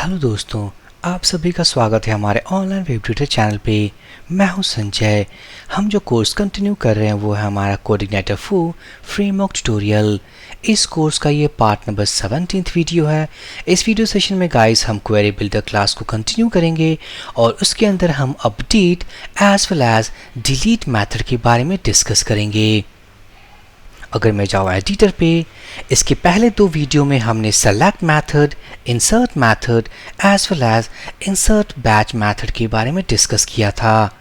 Hello दोस्तों, आप सभी का स्वागत है हमारे ऑनलाइन वेब ट्यूटर चैनल पे। मैं हूं संजय। हम जो कोर्स कंटिन्यू कर रहे हैं वो है हमारा कोऑर्डिनेटर फॉर फ्रेमवर्क ट्यूटोरियल। इस कोर्स का ये पार्ट नंबर 17 वीडियो है। इस वीडियो सेशन में गाइस हम क्वेरी बिल्डर क्लास को कंटिन्यू करेंगे और उसके अंदर हम update as well as delete method के बारे में डिस्कस करेंगे। अगर मैं जाऊँ एडिटर पे, इसके पहले दो वीडियो में हमने select method, insert method as well as insert batch method के बारे में डिस्कस किया था।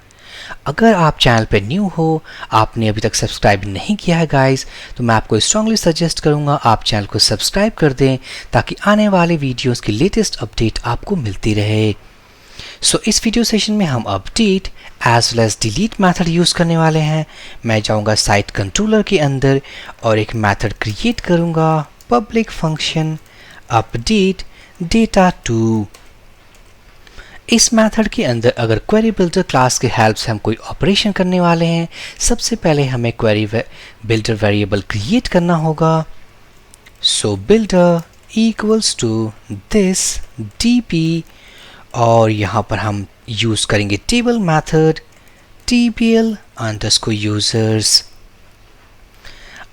अगर आप चैनल पे न्यू हो, आपने अभी तक सब्सक्राइब नहीं किया है गाइस, तो मैं आपको स्ट्रांगली सजेस्ट करूंगा आप चैनल को सब्सक्राइब कर दें ताकि आने वाले वीडियोस की लेटेस्ट अपडेट आपको मिलती रहे। इस वीडियो सेशन में हम update as well as delete method use करने वाले हैं। मैं जाऊंगा साइट कंट्रोलर के अंदर और एक मेथड क्रिएट करूंगा, public function update data two. इस मेथड के अंदर अगर क्वेरी बिल्डर क्लास के हेल्प से हम कोई ऑपरेशन करने वाले हैं, सबसे पहले हमें क्वेरी बिल्डर वेरिएबल क्रिएट करना होगा। Builder equals to this DB और यहाँ पर हम यूज़ करेंगे टेबल मेथड tbl_users।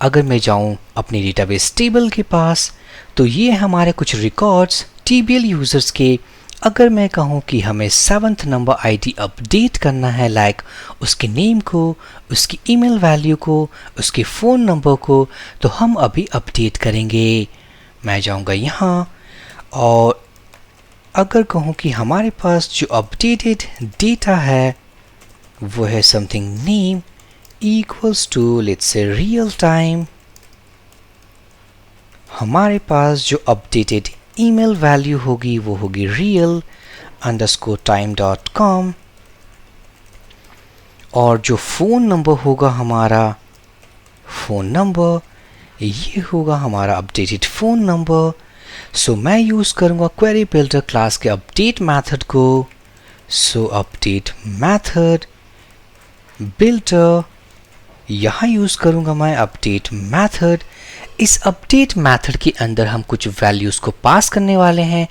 अगर मैं जाऊँ अपने डेटाबेस टेबल के पास, तो ये हमारे कुछ रिकॉर्ड्स tbl यूज़र्स के। अगर मैं कहूँ कि हमें 7th नंबर आईडी अपडेट करना है, लाइक उसके नेम को, उसकी ईमेल वैल्यू को, उसके फ़ोन नंबर को, तो हम अभी अपडेट करेंगे। मैं जाऊँगा यहाँ और अगर कहूँ कि हमारे पास जो अपडेटेड डेटा है वो है something name equals to let's say real time. हमारे पास जो अपडेटेड ईमेल वैल्यू होगी वो होगी real_time.com और जो फ़ोन नंबर होगा हमारा फ़ोन नंबर, ये होगा हमारा अपडेटेड फ़ोन नंबर। मैं यूज़ करूँगा क्वेरी बिल्डर क्लास के अपडेट मेथड को। अपडेट मेथड बिल्डर, यहाँ यूज़ करूँगा मैं अपडेट मेथड। इस अपडेट मेथड के अंदर हम कुछ वैल्यूज़ को पास करने वाले हैं।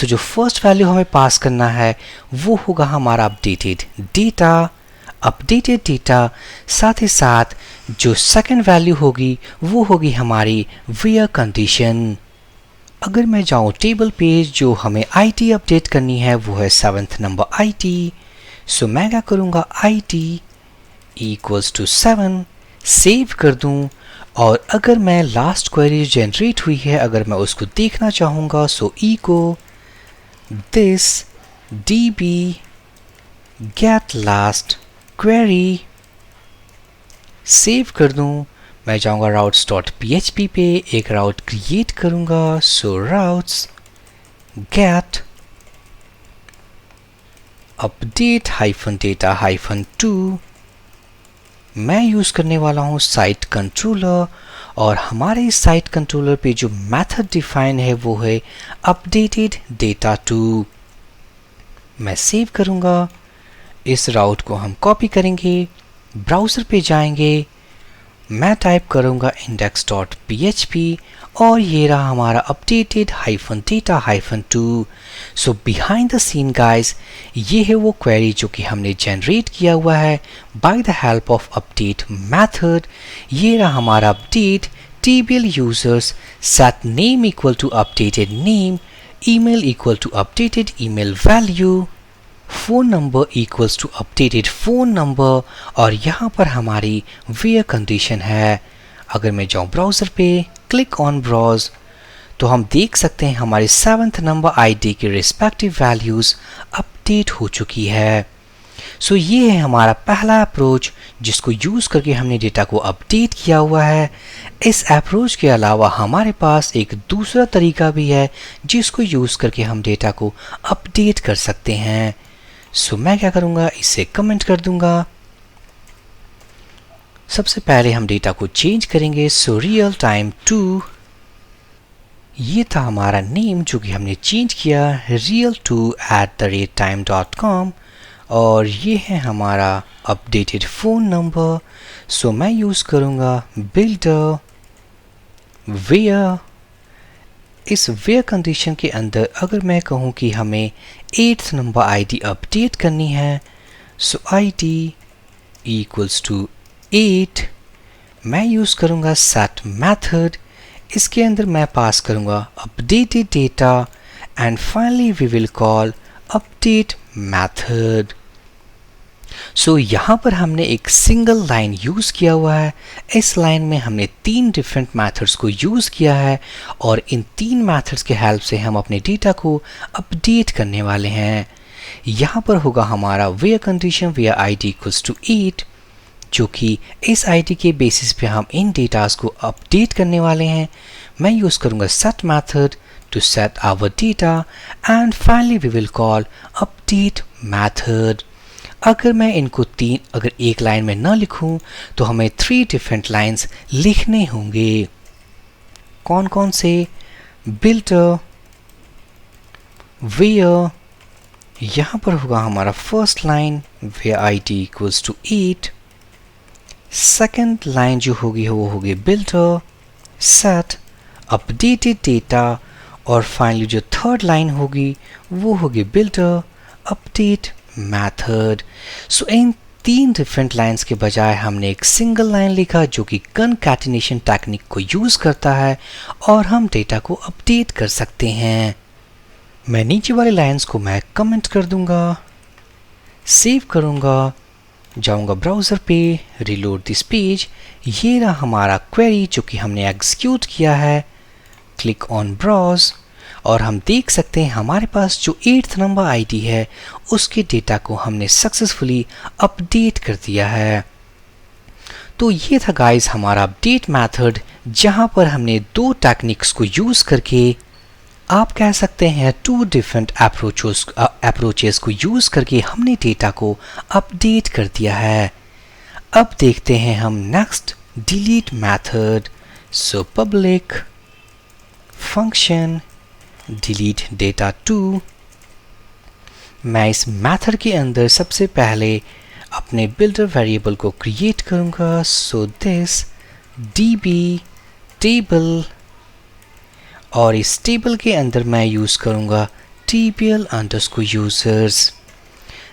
जो फर्स्ट वैल्यू हमें पास करना है वो होगा हमारा अपडेटेड डेटा। साथ ही साथ जो सेकंड वैल्यू होगी वो होगी हमारी वेयर कंडीशन। अगर मैं जाऊँ टेबल पेज, जो हमें आईडी अपडेट करनी है वो है 7th नंबर आईडी। मैं क्या करूँगा, आईडी इक्वल्स टू 7 सेव कर दूँ। और अगर मैं लास्ट क्वेरी जनरेट हुई है अगर मैं उसको देखना चाहूँगा, echo this DB get last query save कर दूँ। मैं जाऊँगा routes.php पे, एक राउट क्रिएट करूँगा। routes get update -data-2। मैं यूज़ करने वाला हूँ साइट कंट्रोलर और हमारे साइट कंट्रोलर पे जो मेथड डिफाइन है वो है अपडेटेड डेटा टू। मैं सेव करूँगा। इस राउट को हम कॉपी करेंगे, ब्राउज़र पे जाएंगे, मैं टाइप करूँगा index.php और ये रहा हमारा updated -data-2। Behind the scene guys, ये है वो क्वेरी जो कि हमने जनरेट किया हुआ है by the help of update method. ये रहा हमारा update tbl users set name equal to updated name, email equal to updated email value, phone number equals to updated phone number और यहाँ पर हमारी वेयर कंडीशन है। अगर मैं जाऊँ ब्राउज़र पे, क्लिक ऑन ब्राउज़, तो हम देख सकते हैं हमारे 7th नंबर आईडी के रिस्पेक्टिव वैल्यूज़ अपडेट हो चुकी है। ये है हमारा पहला अप्रोच जिसको यूज़ करके हमने डेटा को अपडेट किया हुआ है। इस अप्रोच के अलावा हमारे पास एक दूसरा तरीका भी है जिसको यूज़ करके हम डेटा को अपडेट कर सकते हैं। मैं क्या करूँगा, इसे कमेंट कर दूँगा। सबसे पहले हम डेटा को चेंज करेंगे। रियल टाइम 2, ये था हमारा नेम जो कि हमने चेंज किया real2@time.com और ये है हमारा अपडेटेड फ़ोन नंबर। मैं यूज़ करूँगा बिल्डर वेयर इस वेयर कंडीशन के अंदर अगर मैं कहूँ कि हमें 8th नंबर आईडी अपडेट करनी है, सो आईडी इक्वल्स टू 8, मैं यूज़ करूँगा सेट मेथड। इसके अंदर मैं पास करूँगा updated data and finally we will call update method. So यहाँ पर हमने एक सिंगल लाइन यूज़ किया हुआ है। इस लाइन में हमने 3 डिफरेंट मेथड्स को यूज़ किया है और इन 3 मेथड्स के हेल्प से हम अपने डेटा को अपडेट करने वाले हैं। यहाँ पर होगा हमारा where condition where ID equals to 8, जो कि इस आईडी के बेसिस पे हम इन डेटास को अपडेट करने वाले हैं। मैं यूज़ करूँगा set method to set our data and finally we will call update method. अगर मैं इनको अगर एक लाइन में ना लिखूं तो हमें 3 डिफरेंट लाइंस लिखने होंगे। कौन कौन से? बिल्टर, वेयर, यहाँ पर होगा हमारा first line where ID equals to 8, second line जो होगी वो होगी बिल्टर, सेट, अपडेटेड डेटा और फाइनली जो थर्ड लाइन होगी वो होगी बिल्टर, अपडेट मेथड। सो इन 3 डिफरेंट लाइंस के बजाय हमने एक सिंगल लाइन लिखा जो कि कनकैटिनेशन टेक्निक को यूज़ करता है और हम डेटा को अपडेट कर सकते हैं। मैं नीचे वाले लाइंस को मैं कमेंट कर दूंगा, सेव करूंगा, जाऊंगा ब्राउज़र पे, रिलोड दिस पेज। ये रहा हमारा क्वेरी जो कि हमने एग्जीक्यूट किया है। क्लिक ऑन ब्राउज और हम देख सकते हैं हमारे पास जो 8th नंबर आईडी है उसके डेटा को हमने सक्सेसफुली अपडेट कर दिया है। तो ये था गाइस हमारा अपडेट मेथड, जहां पर हमने 2 टेक्निक्स को यूज़ करके, आप कह सकते हैं 2 डिफरेंट अप्रोचेस को यूज़ करके हमने डेटा को अपडेट कर दिया है। अब देखते हैं हम next delete method. So public function delete data 2। मैं इस मेथड के अंदर सबसे पहले अपने बिल्डर वेरिएबल को क्रिएट करूंगा। सो दिस db टेबल और इस टेबल के अंदर मैं यूज़ करूंगा tbl_users।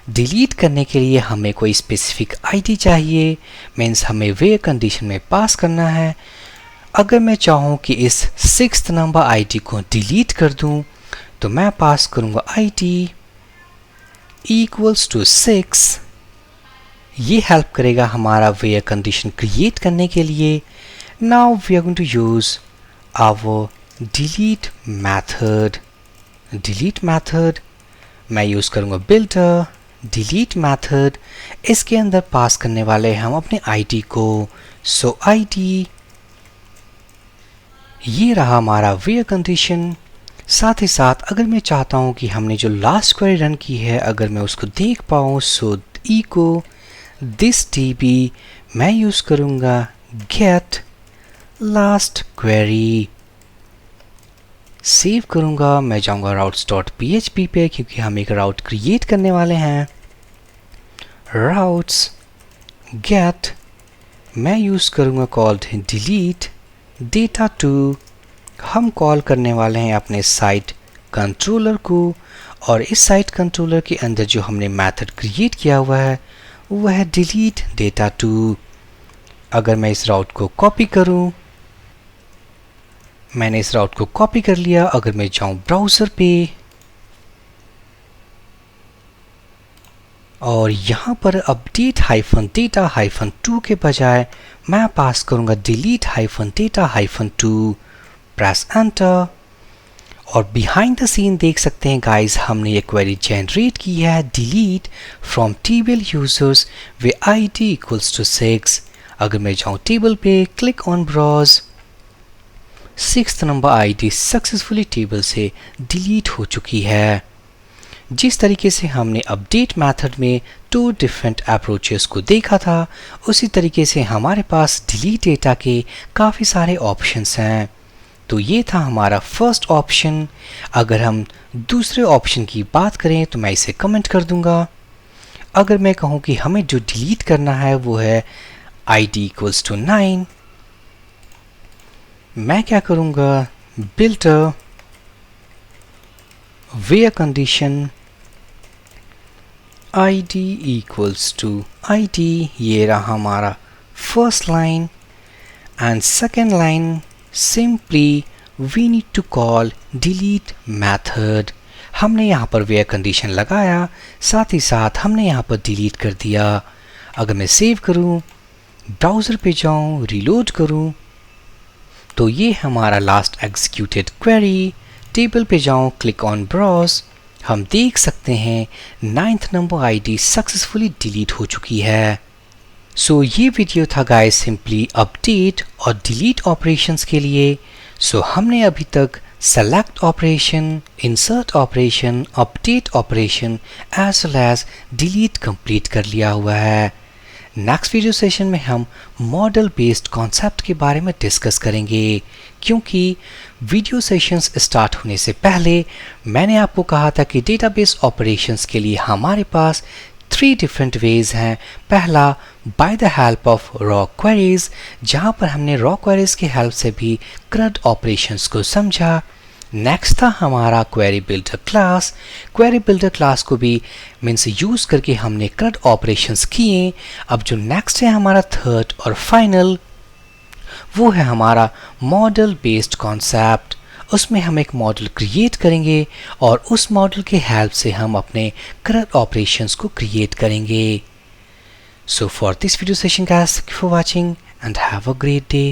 डिलीट करने के लिए हमें कोई स्पेसिफिक आईडी चाहिए, मीन्स हमें वेयर कंडीशन में पास करना है। अगर मैं चाहूँ कि इस 6th नंबर आईडी को डिलीट कर दूँ तो मैं पास करूँगा आईडी इक्वल्स टू 6। ये हेल्प करेगा हमारा वेयर कंडीशन क्रिएट करने के लिए। Now we are going to use our delete method. Delete method मैं यूज़ करूँगा बिल्डर डिलीट मेथड। इसके अंदर पास करने वाले हैं हम अपने आईडी को। सो आईडी, ये रहा हमारा वेयर कंडीशन। साथ ही साथ अगर मैं चाहता हूँ कि हमने जो लास्ट क्वेरी रन की है अगर मैं उसको देख पाऊँ, सो इको दिस db मैं यूज़ करूँगा गेट लास्ट क्वेरी। सेव करूँगा, मैं जाऊँगा routes.php पे क्योंकि हम एक राउट क्रिएट करने वाले हैं। routes get मैं यूज़ करूँगा कॉल्ड डिलीट डेटा 2। हम कॉल करने वाले हैं अपने साइट कंट्रोलर को और इस साइट कंट्रोलर के अंदर जो हमने मेथड क्रिएट किया हुआ है वो है डिलीट डेटा 2। अगर मैं इस राउट को कॉपी करूं, मैंने इस राउट को कॉपी कर लिया। अगर मैं जाऊं ब्राउज़र पे और यहाँ पर अपडेट -data-2 के बजाय मैं पास करूँगा डिलीट -data-2। प्रेस एंटर और बिहाइंड द सीन देख सकते हैं गाइस हमने ये क्वेरी जनरेट की है delete from table users where ID equals to 6। अगर मैं जाऊँ टेबल पे, click on browse, 6th number ID successfully table से डिलीट हो चुकी है। जिस तरीके से हमने अपडेट मेथड में 2 डिफरेंट अप्रोचेस को देखा था, उसी तरीके से हमारे पास डिलीट डेटा के काफ़ी सारे ऑप्शंस हैं। तो ये था हमारा फर्स्ट ऑप्शन। अगर हम दूसरे ऑप्शन की बात करें तो मैं इसे कमेंट कर दूंगा। अगर मैं कहूँ कि हमें जो डिलीट करना है वो है आईडी इक्वल्स टू 9, मैं क्या करूँगा बिल्टर where condition id equals to id, ये रहा हमारा first line, and second line simply we need to call delete method. हमने यहाँ पर where condition लगाया, साथ ही साथ हमने यहाँ पर delete कर दिया. अगर मैं सेव करूँ, ब्राउज़र पे जाऊँ, रीलोड करूँ, तो ये हमारा लास्ट एग्जीक्यूटेड क्वेरी. टेबल पे जाऊँ, क्लिक ऑन ब्राउज, हम देख सकते हैं 9th number ID successfully delete हो चुकी है. सो ये वीडियो था गाइस सिंपली अपडेट और डिलीट ऑपरेशंस के लिए. सो हमने अभी तक select operation, insert operation, update operation as well as delete complete कर लिया हुआ है. नेक्स्ट वीडियो सेशन में हम मॉडल बेस्ड कॉन्सेप्ट के बारे में डिस्कस करेंगे, क्योंकि वीडियो सेशंस स्टार्ट होने से पहले मैंने आपको कहा था कि डेटाबेस ऑपरेशंस के लिए हमारे पास 3 डिफरेंट वेज हैं. पहला by the help of raw queries, जहां पर हमने रॉ क्वेरीज की हेल्प से भी CRUD ऑपरेशंस को समझा. नेक्स्ट था हमारा query builder class. Query builder class को भी मीन्स यूज़ करके हमने CRUD ऑपरेशंस किए. अब जो नेक्स्ट है हमारा थर्ड और फाइनल, वो है हमारा मॉडल बेस्ड कॉन्सेप्ट. उसमें हम एक मॉडल क्रिएट करेंगे और उस मॉडल के हेल्प से हम अपने CRUD ऑपरेशंस को क्रिएट करेंगे. So for this video session guys, thank you for watching and have a great day.